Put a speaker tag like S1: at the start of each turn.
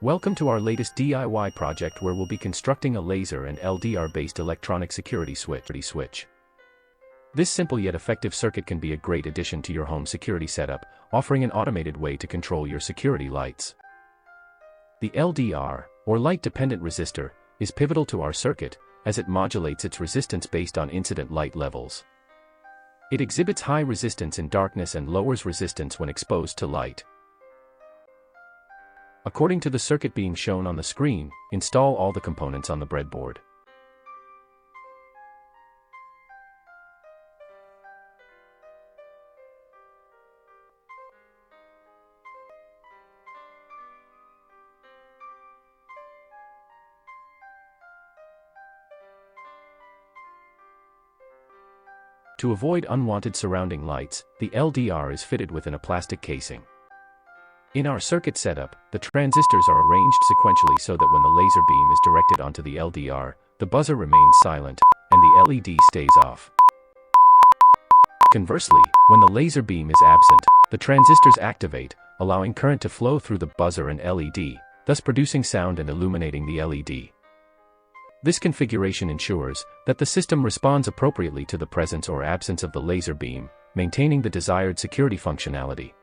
S1: Welcome to our latest DIY project where we'll be constructing a laser and LDR-based electronic security switch. This simple yet effective circuit can be a great addition to your home security setup, offering an automated way to control your security lights. The LDR, or light-dependent resistor, is pivotal to our circuit, as it modulates its resistance based on incident light levels. It exhibits high resistance in darkness and lowers resistance when exposed to light. According to the circuit being shown on the screen, install all the components on the breadboard. To avoid unwanted surrounding lights, the LDR is fitted within a plastic casing. In our circuit setup, the transistors are arranged sequentially so that when the laser beam is directed onto the LDR, the buzzer remains silent, and the LED stays off. Conversely, when the laser beam is absent, the transistors activate, allowing current to flow through the buzzer and LED, thus producing sound and illuminating the LED. This configuration ensures that the system responds appropriately to the presence or absence of the laser beam, maintaining the desired security functionality.